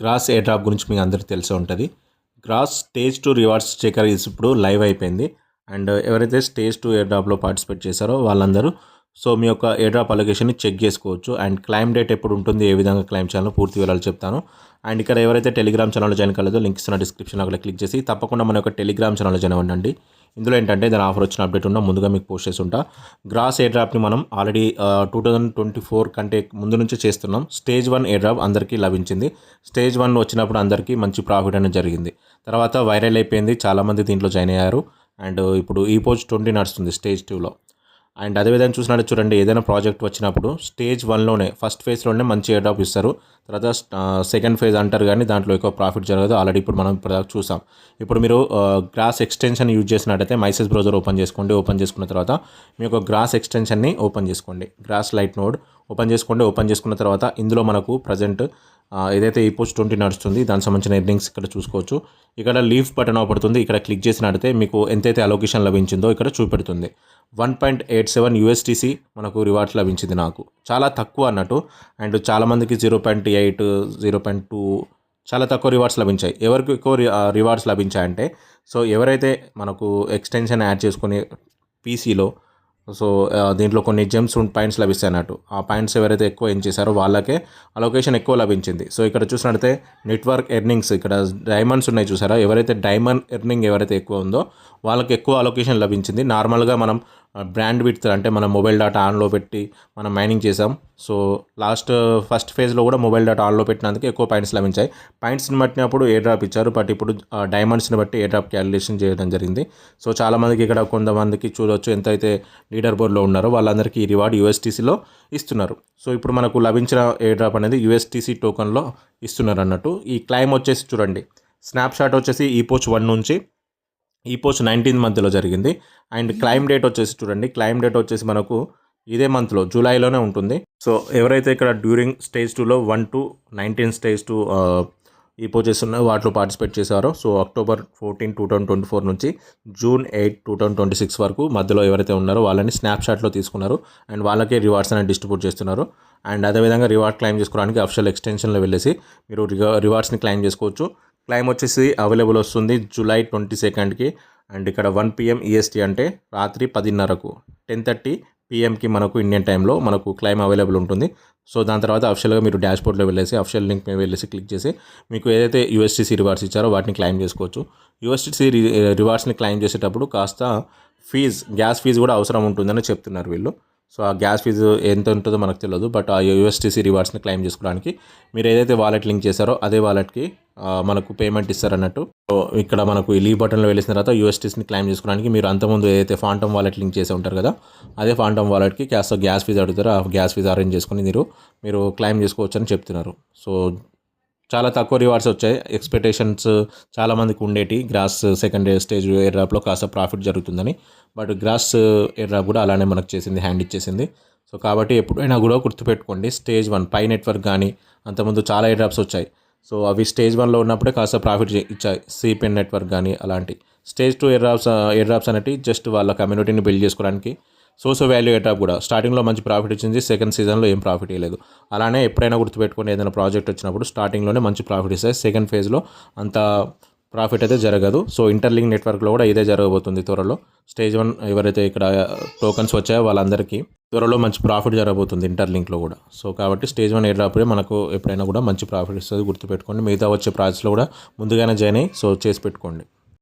Gross air drop గురించి మీకు అందరికీ తెలిసే ఉంటుంది. గ్రాస్ స్టేజ్ 2 రివార్డ్స్ చెకర్ ఇప్పుడు లైవ్ అయిపోయింది. అండ్ ఎవరైతే స్టేజ్ 2 ఎయిర్ డ్రాప్లో పార్టిసిపేట్ చేశారో వాళ్ళందరూ సో మీ యొక్క ఎయిర్ డ్రాప్ అలొకేషన్ని చెక్ చేసుకోవచ్చు. అండ్ క్లైమ్ డేట్ ఎప్పుడు ఉంటుంది, ఏ విధంగా క్లైమ్ చేయాలో పూర్తి వివరాలు చెప్తాను. అండ్ ఇక్కడ ఎవరైతే టెలిగ్రామ్ ఛానల్లో జాయిన్ కాలేదో లింక్ ఇస్తున్న డిస్క్రిప్షన్లో అక్కడ క్లిక్ చేసి తప్పకుండా మన యొక్క టెలిగ్రామ్ ఛానల్లో జాయిన్ అవ్వండి. ఇందులో ఏంటంటే దాని ఆఫర్ వచ్చిన అప్డేట్ ఉన్నా ముందుగా మీకు పోస్ట్ చేసి ఉంటా. గ్రాస్ ఎయిర్ డ్రాప్ని మనం ఆల్రెడీ 2024 కంటే ముందు నుంచే చేస్తున్నాం. స్టేజ్ 1 ఎయిర్ డ్రాప్ అందరికీ లభించింది. స్టేజ్ 1 వచ్చినప్పుడు అందరికీ మంచి ప్రాఫిట్ అనేది జరిగింది. తర్వాత వైరల్ అయిపోయింది, చాలామంది దీంట్లో జాయిన్ అయ్యారు. అండ్ ఇప్పుడు ఈ పోజ్ 20 నడుస్తుంది స్టేజ్ 2లో. అండ్ అదేవిధంగా చూసినట్టు చూడండి, ఏదైనా ప్రాజెక్ట్ వచ్చినప్పుడు స్టేజ్ 1లోనే ఫస్ట్ ఫేజ్లోనే మంచి ఎయిర్ డ్రాప్ ఇస్తారు. తర్వాత సెకండ్ ఫేజ్ అంటారు కానీ దాంట్లో ఎక్కువ ప్రాఫిట్ జరగదు. ఆల్రెడీ ఇప్పుడు మనం చూసాం. ఇప్పుడు మీరు గ్రాస్ ఎక్స్టెన్షన్ యూజ్ చేసినట్టయితే మైసెస్ బ్రౌజర్ ఓపెన్ చేసుకోండి. ఓపెన్ చేసుకున్న తర్వాత మీ యొక్క గ్రాస్ ఎక్స్టెన్షన్ని ఓపెన్ చేసుకోండి. గ్రాస్ లైట్ నోడ్ ఓపెన్ చేసుకోండి. ఓపెన్ చేసుకున్న తర్వాత ఇందులో మనకు ప్రజెంట్ ఏదైతే ఈ పోస్ట్ 20 నడుస్తుంది దానికి సంబంధించిన ఎర్నింగ్స్ ఇక్కడ చూసుకోవచ్చు. ఇక్కడ లీవ్ బటన్ అవుపడుతుంది. ఇక్కడ క్లిక్ చేసినట్టయితే మీకు ఎంతైతే అలొకేషన్ లభించిందో ఇక్కడ చూపెడుతుంది. 1.87 USDC మనకు రివార్డ్స్ లభించింది. నాకు చాలా తక్కువ అన్నట్టు. అండ్ చాలామందికి 0.8 0.2 చాలా తక్కువ రివార్డ్స్ లభించాయి. ఎవరికి ఎక్కువ రివార్డ్స్ లభించాయంటే సో ఎవరైతే మనకు ఎక్స్టెన్షన్ యాడ్ చేసుకుని పీసీలో సో దీంట్లో కొన్ని జెమ్స్ పాయింట్స్ లభిస్తాయి అన్నట్టు. ఆ పాయింట్స్ ఎవరైతే ఎక్కువ ఏం చేశారో వాళ్ళకే అలొకేషన్ ఎక్కువ లభించింది. సో ఇక్కడ చూసినట్టయితే నెట్వర్క్ ఎర్నింగ్స్ ఇక్కడ డైమండ్స్ ఉన్నాయి చూసారా. ఎవరైతే డైమండ్ ఎర్నింగ్ ఎవరైతే ఎక్కువ ఉందో వాళ్ళకి ఎక్కువ అలొకేషన్ లభించింది. నార్మల్గా మనం బ్రాండ్ విడ్త్ అంటే మనం మొబైల్ డేటా ఆన్లో పెట్టి మనం మైనింగ్ చేసాం. సో ఫస్ట్ ఫేజ్లో కూడా మొబైల్ డేటా ఆన్లో పెట్టినందుకు ఎక్కువ పాయింట్స్ లభించాయి. పాయింట్స్ని బట్టినప్పుడు ఎయిర్ డ్రాప్ ఇచ్చారు. బట్ ఇప్పుడు డైమండ్స్ని బట్టి ఎయిర్ డ్రాప్ క్యాలిక్యులేషన్ చేయడం జరిగింది. సో చాలామందికి ఇక్కడ కొంతమందికి చూడవచ్చు ఎంతైతే లీడర్ బోర్డ్లో ఉన్నారో వాళ్ళందరికీ ఈ రివార్డ్ USDCలో ఇస్తున్నారు. సో ఇప్పుడు మనకు లభించిన ఎయిర్ డ్రాప్ అనేది USDC టోకన్లో ఇస్తున్నారు అన్నట్టు. ఈ క్లైమ్ వచ్చేసి చూడండి, స్నాప్షాట్ వచ్చేసి ఈ పోస్ట్ 1 నుంచి ఈ పోస్ట్ 19 మధ్యలో జరిగింది. అండ్ క్లైమ్ డేట్ వచ్చేసి చూడండి, క్లైమ్ డేట్ వచ్చేసి మనకు ఇదే మంత్లో జూలైలోనే ఉంటుంది. సో ఎవరైతే ఇక్కడ డ్యూరింగ్ స్టేజ్ 2లో 1 to 19 స్టేజ్ 2 ఈ పోచెస్ ఉన్నాయో వాటిలో పార్టిసిపేట్ చేశారో సో October 14, 2024 నుంచి June 8, 2026 వరకు మధ్యలో ఎవరైతే ఉన్నారో వాళ్ళని స్నాప్షాట్లో తీసుకున్నారు. అండ్ వాళ్ళకే రివార్డ్స్ అనేది డిస్ట్రిబ్యూట్ చేస్తున్నారు. అండ్ అదేవిధంగా రివార్డ్ క్లైమ్ చేసుకోవడానికి అఫిషియల్ ఎక్స్టెన్షన్లో వెళ్ళేసి మీరు రివార్డ్స్ని క్లైమ్ చేసుకోవచ్చు. క్లైమ్ వచ్చేసి అవైలబుల్ వస్తుంది July 22కి. అండ్ ఇక్కడ 1 PM EST అంటే రాత్రి 10:30కు 10:30 PMకి మనకు ఇండియన్ టైంలో మనకు క్లైమ్ అవైలబుల్ ఉంటుంది. సో దాని తర్వాత అఫిషియల్గా మీరు డాష్బోర్డ్లో వెళ్ళేసి అఫిషియల్ లింక్ మీద వెళ్ళేసి క్లిక్ చేసి మీకు ఏదైతే USDC రివార్డ్స్ ఇచ్చారో వాటిని క్లైమ్ చేసుకోవచ్చు. USDC రివార్డ్స్ని క్లైమ్ చేసేటప్పుడు కాస్త గ్యాస్ ఫీజు కూడా అవసరం ఉంటుందని చెప్తున్నారు వీళ్ళు. సో ఆ గ్యాస్ ఫీజు ఎంత ఉంటుందో మనకు తెలియదు. బట్ ఆ USDC రివార్డ్స్ని క్లైమ్ చేసుకోవడానికి మీరు ఏదైతే వాలెట్ లింక్ చేశారో అదే వాలెట్కి మనకు పేమెంట్ ఇస్తారన్నట్టు. సో ఇక్కడ మనకు ఈ లీవ్ బటన్లో వెళ్ళిన తర్వాత USDCని క్లైమ్ చేసుకోవడానికి మీరు అంతకుముందు ఏదైతే ఫాంటమ్ వాలెట్ లింక్ చేసి ఉంటారు కదా అదే ఫాంటమ్ వాలెట్కి కాస్త గ్యాస్ ఫీజు అడుగుతారో ఆ గ్యాస్ ఫీజు అరేంజ్ చేసుకొని మీరు క్లైమ్ చేసుకోవచ్చు అని చెప్తున్నారు. సో చాలా తక్కువ రివార్డ్స్ వచ్చాయి. ఎక్స్పెక్టేషన్స్ చాలామందికి ఉండేటి గ్రాస్ సెకండ్ స్టేజ్ ఎయిర్ డ్రాప్లో కాస్త ప్రాఫిట్ జరుగుతుందని. బట్ గ్రాస్ ఎయిర్ డ్రాప్ కూడా అలానే మనకు హ్యాండ్ ఇచ్చేసింది. సో కాబట్టి ఎప్పుడైనా కూడా గుర్తుపెట్టుకోండి, స్టేజ్ 1 పై నెట్వర్క్ కానీ అంతకుముందు చాలా ఎయిర్ డ్రాప్స్ వచ్చాయి. సో అవి స్టేజ్ 1లో ఉన్నప్పుడే కాస్త ప్రాఫిట్ ఇచ్చాయి. సిపెన్ నెట్వర్క్ కానీ అలాంటి. స్టేజ్ 2 ఎయిర్ డ్రాప్స్ అనేవి జస్ట్ వాళ్ళ కమ్యూనిటీని బిల్డ్ చేసుకోవడానికి. సోషల్ వాల్యూ ఎయిర్ డ్రాప్ కూడా స్టార్టింగ్లో మంచి ప్రాఫిట్ ఇచ్చింది, సెకండ్ సీజన్లో ఏం ప్రాఫిట్ ఇవ్వలేదు. అలానే ఎప్పుడైనా గుర్తుపెట్టుకోండి, ఏదైనా ప్రాజెక్ట్ వచ్చినప్పుడు స్టార్టింగ్లోనే మంచి ప్రాఫిట్ ఇస్తాయి, సెకండ్ ఫేజ్లో అంత ప్రాఫిట్ అయితే జరగదు. సో ఇంటర్లింక్ నెట్వర్క్లో కూడా ఇదే జరగబోతుంది త్వరలో. స్టేజ్ 1 ఎవరైతే ఇక్కడ టోకన్స్ వచ్చాయో వాళ్ళందరికీ త్వరలో మంచి ప్రాఫిట్ జరగబోతుంది ఇంటర్లింక్లో కూడా. సో కాబట్టి స్టేజ్ 1 ఎయిర్ డ్రాప్లో మనకు ఎప్పుడైనా కూడా మంచి ప్రాఫిట్ ఇస్తుంది, గుర్తుపెట్టుకోండి. మిగతా వచ్చే ప్రాజెక్ట్స్లో కూడా ముందుగానే జాయిన్ అయ్యి సో చేసి పెట్టుకోండి.